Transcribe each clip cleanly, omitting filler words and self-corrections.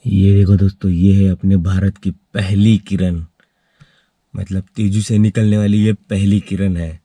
ये देखो दोस्तों, ये है अपने भारत की पहली किरण, मतलब तेजू से निकलने वाली ये पहली किरण है।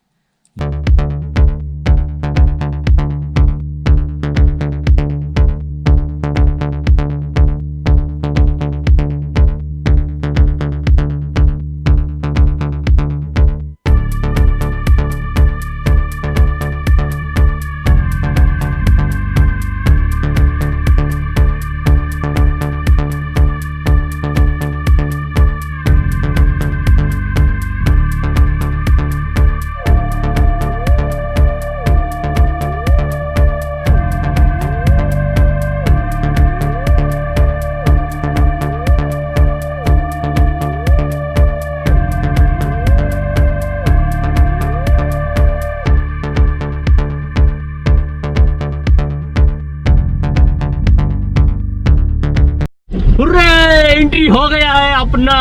एंट्री हो गया है अपना,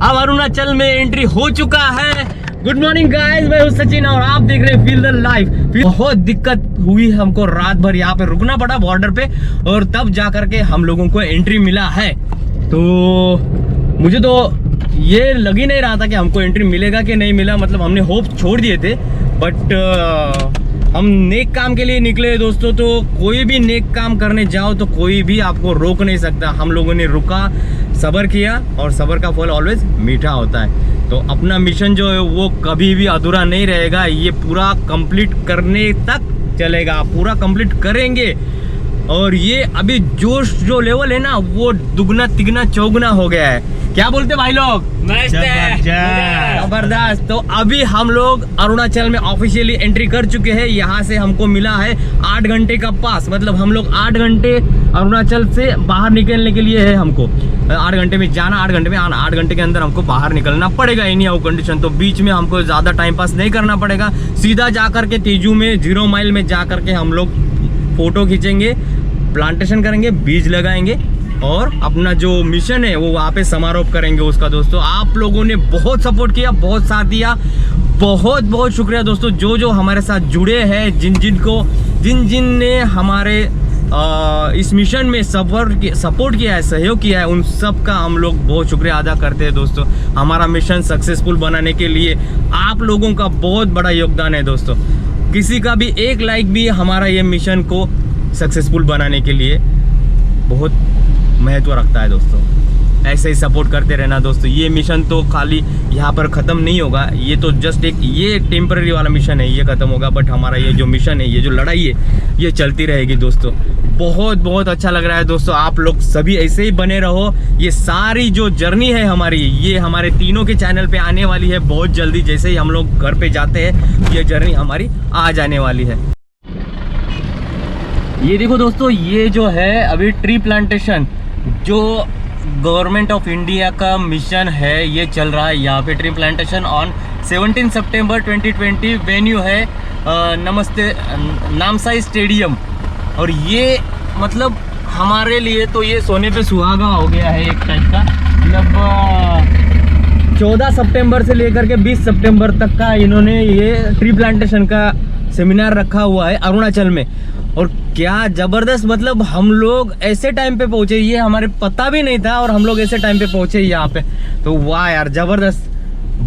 अब अरुणाचल में एंट्री हो चुका है। गुड मॉर्निंग गाइस, मैं हूं सचिन और आप देख रहे हैं फील द लाइफ। बहुत दिक्कत हुई हमको, रात भर यहाँ पे रुकना पड़ा बॉर्डर पे और तब जा करके हम लोगों को एंट्री मिला है। तो मुझे तो ये लग ही नहीं रहा था कि हमको एंट्री मिलेगा कि नहीं मिला, मतलब हमने होप छोड़ दिए थे। बट हम नेक काम के लिए निकले दोस्तों, तो कोई भी नेक काम करने जाओ तो कोई भी आपको रोक नहीं सकता। हम लोगों ने रुका, सब्र किया और सब्र का फल ऑलवेज मीठा होता है। तो अपना मिशन जो है वो कभी भी अधूरा नहीं रहेगा, ये पूरा कंप्लीट करने तक चलेगा, पूरा कंप्लीट करेंगे। और ये अभी जोश जो लेवल है ना वो दुगना तिगना चौगुना हो गया है। क्या बोलते भाई लोग? जबरदस्त। तो अभी हम लोग अरुणाचल में ऑफिशियली एंट्री कर चुके हैं। यहाँ से हमको मिला है 8 घंटे का पास, मतलब हम लोग 8 घंटे अरुणाचल से बाहर निकलने के लिए है। हमको 8 घंटे में जाना, 8 घंटे में आना, 8 घंटे के अंदर हमको बाहर निकलना पड़ेगा एनी हाउ कंडीशन। तो बीच में हमको ज़्यादा टाइम पास नहीं करना पड़ेगा, सीधा जा करके तेजू में 0 माइल में जा करके हम लोग फोटो खींचेंगे, प्लांटेशन करेंगे, बीज लगाएंगे और अपना जो मिशन है वो वहाँ पे समारोह करेंगे उसका। दोस्तों आप लोगों ने बहुत सपोर्ट किया, बहुत साथ दिया, बहुत बहुत शुक्रिया दोस्तों। जो जो हमारे साथ जुड़े हैं, जिन ने हमारे इस मिशन में सपोर्ट किया है, सहयोग किया है, उन सब का हम लोग बहुत शुक्रिया अदा करते हैं दोस्तों। हमारा मिशन सक्सेसफुल बनाने के लिए आप लोगों का बहुत बड़ा योगदान है दोस्तों। किसी का भी एक लाइक भी हमारा ये मिशन को सक्सेसफुल बनाने के लिए बहुत महत्व रखता है दोस्तों। ऐसे ही सपोर्ट करते रहना दोस्तों। ये मिशन तो खाली यहाँ पर ख़त्म नहीं होगा, ये तो जस्ट ये टेम्पररी वाला मिशन है, ये ख़त्म होगा। बट हमारा ये जो मिशन है, ये जो लड़ाई है, ये चलती रहेगी दोस्तों। बहुत बहुत अच्छा लग रहा है दोस्तों। आप लोग सभी ऐसे ही बने रहो। ये सारी जो जर्नी है हमारी, ये हमारे तीनों के चैनल पे आने वाली है बहुत जल्दी। जैसे ही हम लोग घर पे जाते हैं ये जर्नी हमारी आ जाने वाली है। ये देखो दोस्तों, ये जो है अभी ट्री प्लांटेशन जो गवर्नमेंट ऑफ इंडिया का मिशन है, ये चल रहा है यहाँ पे। Tree plantation on 17 September 2020 venue है नमस्ते नामसाई स्टेडियम। और ये मतलब हमारे लिए तो ये सोने पे सुहागा हो गया है एक टाइप का। मतलब 14 सितंबर से लेकर के 20 सितंबर तक का इन्होंने ये ट्री प्लांटेशन का सेमिनार रखा हुआ है अरुणाचल में। और क्या ज़बरदस्त, मतलब हम लोग ऐसे टाइम पे पहुँचे, ये हमारे पता भी नहीं था और हम लोग ऐसे टाइम पे पहुँचे यहाँ पे। तो वाह यार, ज़बरदस्त,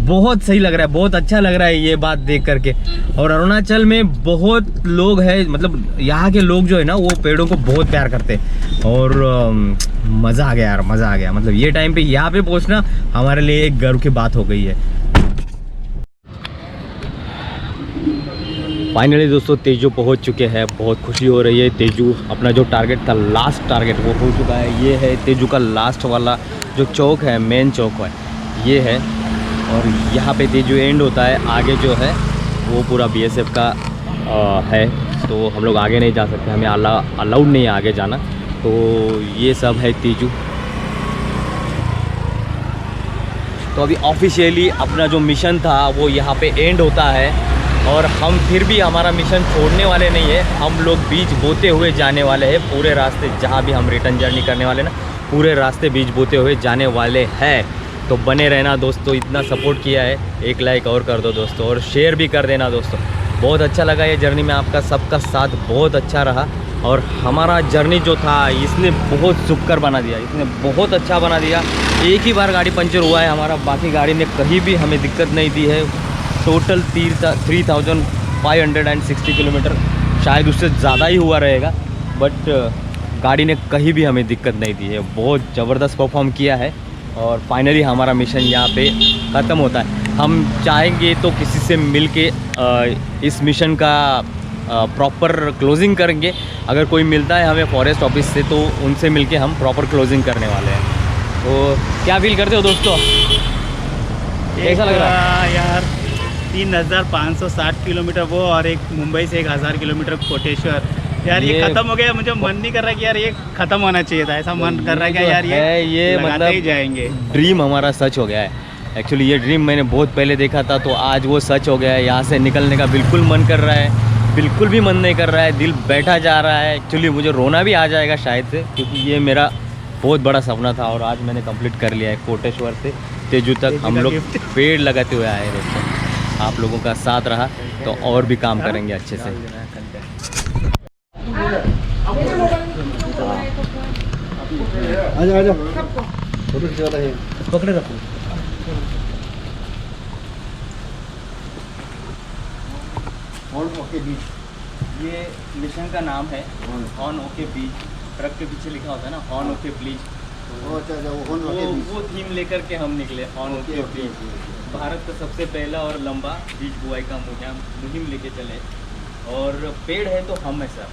बहुत सही लग रहा है, बहुत अच्छा लग रहा है ये बात देख करके। और अरुणाचल में बहुत लोग हैं, मतलब यहाँ के लोग जो है ना वो पेड़ों को बहुत प्यार करते हैं। और मज़ा आ गया यार, मज़ा आ गया। मतलब ये टाइम पे यहाँ पे पहुँचना हमारे लिए एक गर्व की बात हो गई है। फाइनली दोस्तों तेजू पहुंच चुके हैं, बहुत खुशी हो रही है। तेजू अपना जो टारगेट था, लास्ट टारगेट, वो हो चुका है। ये है तेजू का लास्ट वाला जो चौक है, मेन चौक है ये है। और यहाँ पे तेजू एंड होता है, आगे जो है वो पूरा BSF का है। तो हम लोग आगे नहीं जा सकते, हमें अलाउड नहीं है आगे जाना। तो ये सब है तेजू। तो अभी ऑफिशियली अपना जो मिशन था वो यहाँ पे एंड होता है। और हम फिर भी हमारा मिशन छोड़ने वाले नहीं है, हम लोग बीज बोते हुए जाने वाले हैं पूरे रास्ते। जहाँ भी हम रिटर्न जर्नी करने वाले ना, पूरे रास्ते बीज बोते हुए जाने वाले हैं। तो बने रहना दोस्तों, इतना सपोर्ट किया है, एक लाइक और कर दो दोस्तों, और शेयर भी कर देना दोस्तों। बहुत अच्छा लगा ये जर्नी में, आपका सबका साथ बहुत अच्छा रहा। और हमारा जर्नी जो था इसने बहुत सुखकर बना दिया, इसने बहुत अच्छा बना दिया। एक ही बार गाड़ी पंचर हुआ है हमारा, बाकी गाड़ी ने कहीं भी हमें दिक्कत नहीं दी है। टोटल 3560 किलोमीटर, शायद उससे ज़्यादा ही हुआ रहेगा, बट गाड़ी ने कहीं भी हमें दिक्कत नहीं दी है। बहुत ज़बरदस्त परफॉर्म किया है और फाइनली हमारा मिशन यहाँ पे ख़त्म होता है। हम चाहेंगे तो किसी से मिल के इस मिशन का प्रॉपर क्लोजिंग करेंगे। अगर कोई मिलता है हमें फॉरेस्ट ऑफिस से तो उनसे मिलके हम प्रॉपर क्लोजिंग करने वाले हैं। तो क्या फील करते हो दोस्तों, कैसा लग रहा है यार? 3560 किलोमीटर वो, और एक मुंबई से 1000 किलोमीटर कोटेश्वर। यार ये खत्म हो गया, मुझे मन नहीं कर रहा कि यार ये खत्म होना चाहिए था। ऐसा मन कर रहा है कि यार ये मतलब ही जाएंगे। ड्रीम हमारा सच हो गया है। एक्चुअली ये ड्रीम मैंने बहुत पहले देखा था, तो आज वो सच हो गया है। यहाँ से निकलने का बिल्कुल मन कर रहा है, बिल्कुल भी मन नहीं कर रहा है, दिल बैठा जा रहा है। एक्चुअली मुझे रोना भी आ जाएगा शायद से, क्योंकि ये मेरा बहुत बड़ा सपना था और आज मैंने कंप्लीट कर लिया है। कोटेश्वर से तेजू तक हम लोग पेड़ लगाते हुए आए दोस्तों। आप लोगों का साथ रहा तो और भी काम करेंगे अच्छे से। आजा फोटो खिंचवाता है, पकड़े रखो। ऑन ओके बीच, ये मिशन का नाम है ऑन ओके बीच। ट्रक के पीछे लिखा होता है ना ऑन ओके बीच, वो थीम लेकर के हम निकले। ऑन ओके बीच भारत का सबसे पहला और लंबा बीज बुआई का मुहिम लेके चले। और पेड़ है तो हम है सर,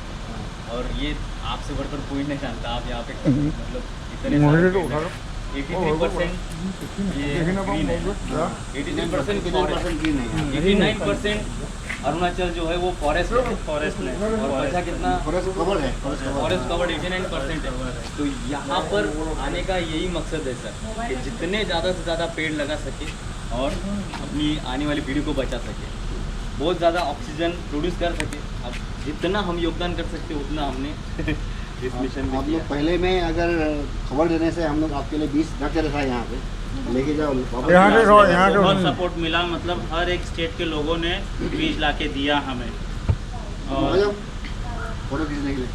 और ये आपसे बढ़कर कोई नहीं जानता। आप यहाँ पे मतलब इतने 83% ये ग्रीन है, 83% ग्रीन है, 89% अरुणाचल जो है वो फॉरेस्ट में और बचा कितना फॉरेस्ट कवर्ड है, फॉरेस्ट कवर्ड 89% है। तो यहाँ पर आने का यही मकसद है सर, कि जितने ज़्यादा से ज़्यादा पेड़ लगा सके और अपनी आने वाली पीढ़ी को बचा सके, बहुत ज़्यादा ऑक्सीजन प्रोड्यूस कर सके। अब जितना हम योगदान कर सकते उतना हमने इस मिशन में आप लोग पहले में अगर खबर देने से हम लोग आपके लिए 20 रख रखा है यहाँ पे, लेके जाओ यहाँ बहुत सपोर्ट मिला। मतलब हर एक स्टेट के लोगों ने बीज ला के दिया हमें। और फोटो खींचने के लिए।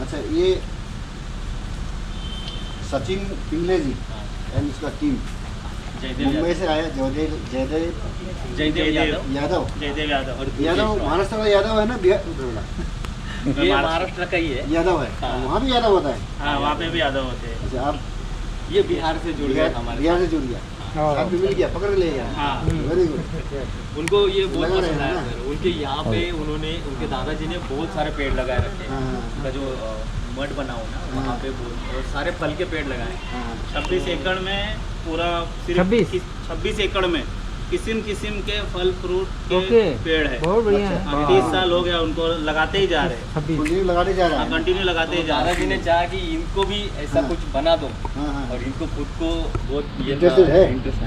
अच्छा, ये सचिन पिंगले जी एंड उसका टीम मुंबई से आया। जयदेव यादव महाराष्ट्र का यादव है ना, ये महाराष्ट्र का ही है, यादव है। वहाँ भी यादव होता है? हाँ, वहाँ पे भी यादव होते हैं। अच्छा, आप ये बिहार से जुड़ गया, हमारे बिहार से जुड़ गया, साथ में मिल गया, पकड़ ले गया। हाँ, वेरी गुड। उनको ये बहुत पसंद आया सर। उनके यहाँ पे उन्होंने, उनके दादाजी ने बहुत सारे पेड़ लगाए रखे हैं। उनका जो मठ बना हो ना, वहाँ पे बहुत सारे फल के पेड़ लगाए। 26 एकड़ में पूरा, सिर्फ 26 एकड़ में किस्म किस्म के फल फ्रूट के पेड़ है। बहुत बढ़िया है। 30 साल हो गया उनको लगाते ही जा रहे हैं, कंटिन्यू लगाते जा रहा है। कंटिन्यू लगाते ही जा रहे दादाजी ने चाहा कि इनको भी ऐसा कुछ बना दो, और इनको खुद को बहुत ये इंटरेस्टेड है। इंटरेस्ट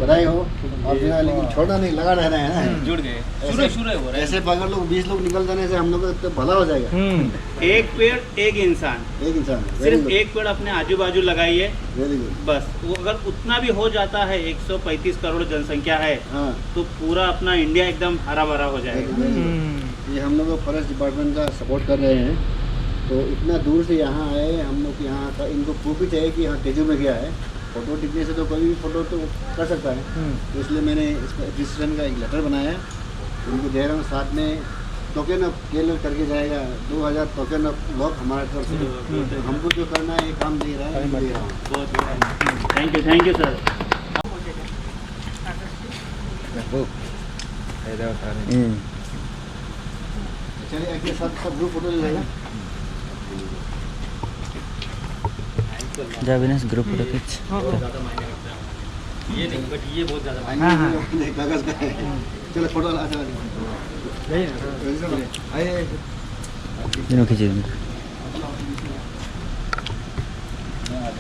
बधाई हो। और लेकिन छोड़ना नहीं, लगा रह रहे हैं ना, जुड़ गए। शुरू हो रहा है। ऐसे अगर लोग 20 लोग निकल जाने से हम लोग तो भला हो जाएगा। एक पेड़ एक इंसान, सिर्फ एक पेड़ अपने आजू बाजू लगाइए, वेरी गुड। बस। वो अगर उतना भी हो जाता है, 135 करोड़ जनसंख्या है, तो पूरा अपना इंडिया एकदम हरा भरा हो जाएगा। ये हम लोग फॉरेस्ट डिपार्टमेंट का सपोर्ट कर रहे हैं, तो इतना दूर से यहाँ आए हम लोग। यहाँ का इनको प्रूफ भी चाहिए कि यहाँ तेजू में गया है। फ़ोटो टिकने से तो कोई भी फ़ोटो तो कर सकता है, तो इसलिए मैंने इसका एप्रिसिएशन का एक लेटर बनाया है, उनको दे रहा हूँ। साथ में टोकन ऑफ केयर करके जाएगा 2000 टोकन ऑफ लॉक हमारे तरफ से। हमको जो करना है ये काम दे रहा है, मैं दे रहा हूँ। बहुत थैंक यू सर। चलिए एक साथ सब ग्रुप फोटो ले लेगा। जाविनेस ग्रुप फोटो खींच। ये नहीं, बट ये बहुत ज़्यादा कागज का है। चलो फोटो तीनों खींचे।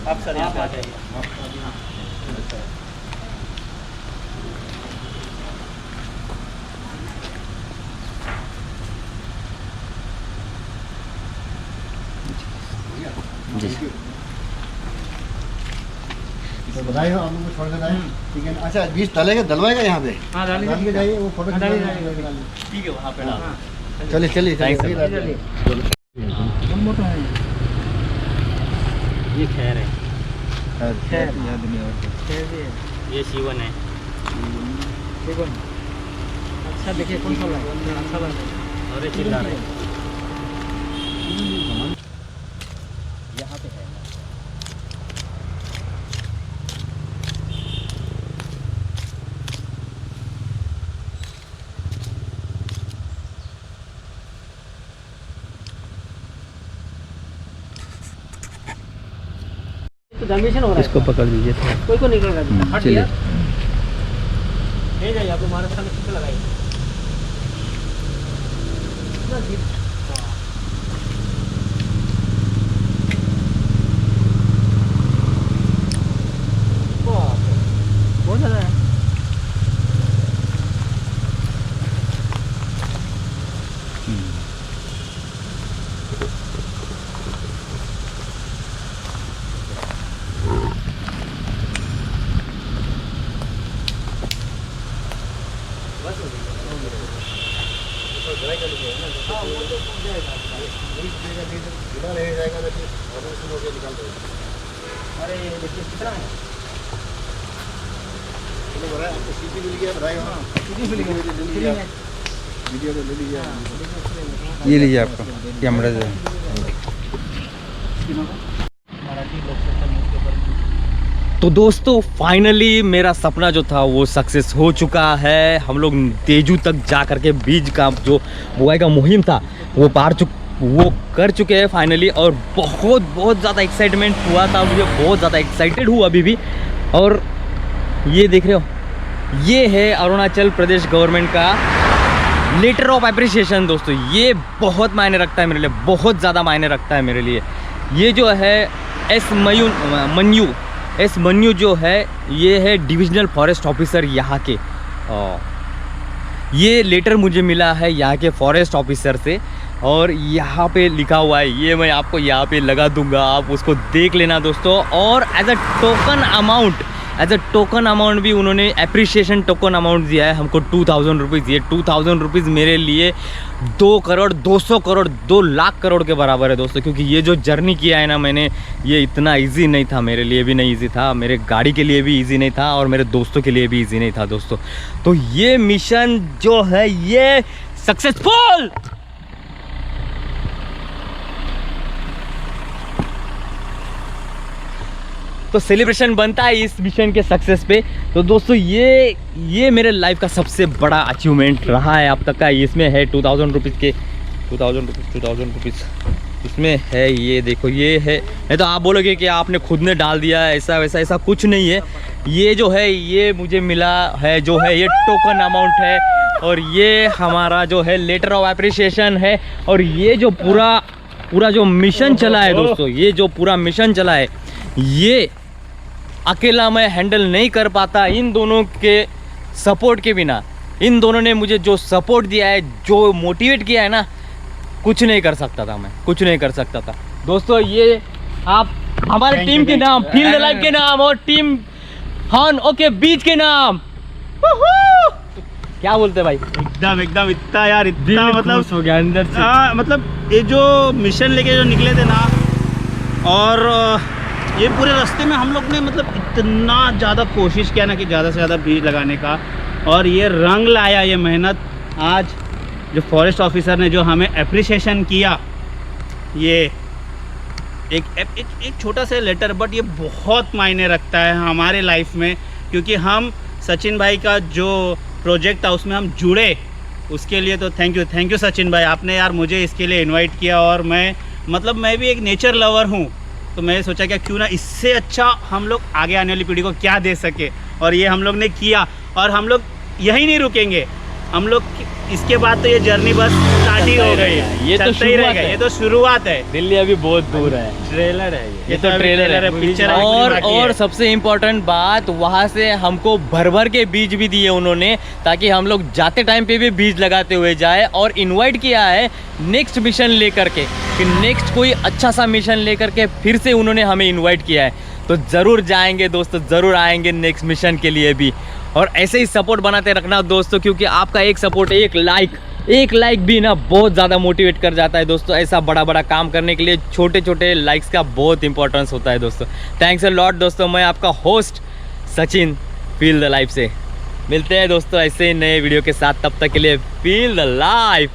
आप सर यहाँ पे आ जाइए। जी तो बधाई हो, आप लोग को छोड़ देना है, ठीक है। अच्छा, बीज डालेगा, डलवाएगा यहाँ पे? हाँ, डाल के जाइए, वो फोटो ठीक है, वहाँ पे डाल। चलिए चलिए Thanks, चलिए ये खैर है, चलिए। ये शिवन है। अच्छा देखिए कौन सा लगा अच्छा लगा और ये चिल्ला रहे। यहाँ पे है तो जमीशन हो रहा है इसको पकड़ लीजिए थोड़ा। कोई को निकल रहा है हट चलिए। गया ले जाइए आप हमारे सामने किसे लगाइए इतना गिर बहुत ज़्यादा है अरे देखिए कितना है आपको सीटी मिल गया, बधाई हो। कितनी फीलिंग है वीडियो तो ले लीजिए। ये लीजिए आपका कैमरा जो है। मराठी लोकसत्ता न्यूज़पेपर तो दोस्तों फाइनली मेरा सपना जो था वो सक्सेस हो चुका है। हम लोग तेजू तक जा करके बीज का जो बुआई का मुहिम था वो वो कर चुके हैं फाइनली। और बहुत ज़्यादा एक्साइटमेंट हुआ था मुझे, बहुत ज़्यादा एक्साइटेड हूँ अभी भी। और ये देख रहे हो, ये है अरुणाचल प्रदेश गवर्नमेंट का लेटर ऑफ एप्रिसिएशन। दोस्तों ये बहुत मायने रखता है मेरे लिए, बहुत ज़्यादा मायने रखता है मेरे लिए। ये जो है एस मन्यू जो है ये है डिविजनल फॉरेस्ट ऑफिसर यहाँ के। ये लेटर मुझे मिला है यहाँ के फॉरेस्ट ऑफिसर से और यहाँ पे लिखा हुआ है, ये मैं आपको यहाँ पे लगा दूंगा, आप उसको देख लेना दोस्तों। और एज अ टोकन अमाउंट भी उन्होंने एप्रिसिएशन टोकन अमाउंट दिया है हमको 2000 रुपीज़। ये 2000 रुपीज़ मेरे लिए 2 करोड़ 200 करोड़ 2 लाख करोड़ के बराबर है दोस्तों। क्योंकि ये जो जर्नी किया है ना मैंने, ये इतना इजी नहीं था, मेरे लिए भी नहीं इजी था, मेरे गाड़ी के लिए भी इजी नहीं था और मेरे दोस्तों के लिए भी इजी नहीं था दोस्तों। तो ये मिशन जो है ये सक्सेसफुल। तो सेलिब्रेशन बनता है इस मिशन के सक्सेस पे। तो दोस्तों ये मेरे लाइफ का सबसे बड़ा अचीवमेंट रहा है अब तक का। इसमें है 2000 रुपीज़ के 2000 रुपीज़ इसमें है। ये देखो ये है, नहीं तो आप बोलोगे कि आपने खुद ने डाल दिया है, ऐसा कुछ नहीं है। ये जो है ये मुझे मिला है, जो है ये टोकन अमाउंट है और ये हमारा जो है लेटर ऑफ एप्रिसिएशन है। और ये जो पूरा जो मिशन चला है दोस्तों, ये जो पूरा मिशन चला है ये अकेला मैं हैंडल नहीं कर पाता इन दोनों के सपोर्ट के बिना। इन दोनों ने मुझे जो सपोर्ट दिया है, जो मोटिवेट किया है ना, कुछ नहीं कर सकता था मैं, कुछ नहीं कर सकता था दोस्तों। ये आप हमारे टीम के नाम, फील्ड लाइफ के नाम और टीम हॉर्न ओके बीच के नाम। क्या बोलते भाई? एकदम इतना यार, इतना मतलब हो गया अंदर से। हाँ मतलब ये जो मिशन लेके जो निकले थे ना, और ये पूरे रास्ते में हम लोग ने मतलब इतना ज़्यादा कोशिश किया ना कि ज़्यादा से ज़्यादा बीज लगाने का, और ये रंग लाया ये मेहनत। आज जो फॉरेस्ट ऑफिसर ने जो हमें एप्रिसिएशन किया, ये एक छोटा सा लेटर, बट ये बहुत मायने रखता है हमारे लाइफ में। क्योंकि हम सचिन भाई का जो प्रोजेक्ट था उसमें हम जुड़े, उसके लिए तो थैंक यू सचिन भाई, आपने यार मुझे इसके लिए इनवाइट किया। और मैं भी एक नेचर लवर हूँ, तो मैं सोचा क्या क्यों ना इससे अच्छा हम लोग आगे आने वाली पीढ़ी को क्या दे सके, और ये हम लोग ने किया। और हम लोग यहीं नहीं रुकेंगे, हम लोग इसके बाद तो ये जर्नी बस स्टार्ट ही हो गई है, ये तो शुरुआत है। ये तो शुरुआत है, दिल्ली अभी बहुत दूर है। ट्रेलर है ये तो ट्रेलर है, पिक्चर। और सबसे इम्पोर्टेंट बात, वहाँ से हमको भर के बीज भी दिए उन्होंने, ताकि हम लोग जाते टाइम पे भी बीज लगाते हुए जाए। और इनवाइट किया है नेक्स्ट मिशन लेकर के, कि नेक्स्ट कोई अच्छा सा मिशन लेकर के फिर से उन्होंने हमें इनवाइट किया है। तो ज़रूर जाएंगे दोस्तों, ज़रूर आएंगे नेक्स्ट मिशन के लिए भी। और ऐसे ही सपोर्ट बनाते रखना दोस्तों, क्योंकि आपका एक सपोर्ट, एक लाइक एक लाइक भी ना बहुत ज़्यादा मोटिवेट कर जाता है दोस्तों। ऐसा बड़ा बड़ा काम करने के लिए छोटे छोटे लाइक्स का बहुत इंपॉर्टेंस होता है दोस्तों। थैंक्स अ लॉट दोस्तों। मैं आपका host Sachin feel the life से मिलते हैं दोस्तों ऐसे ही नए वीडियो के साथ। तब तक के लिए फील द लाइफ।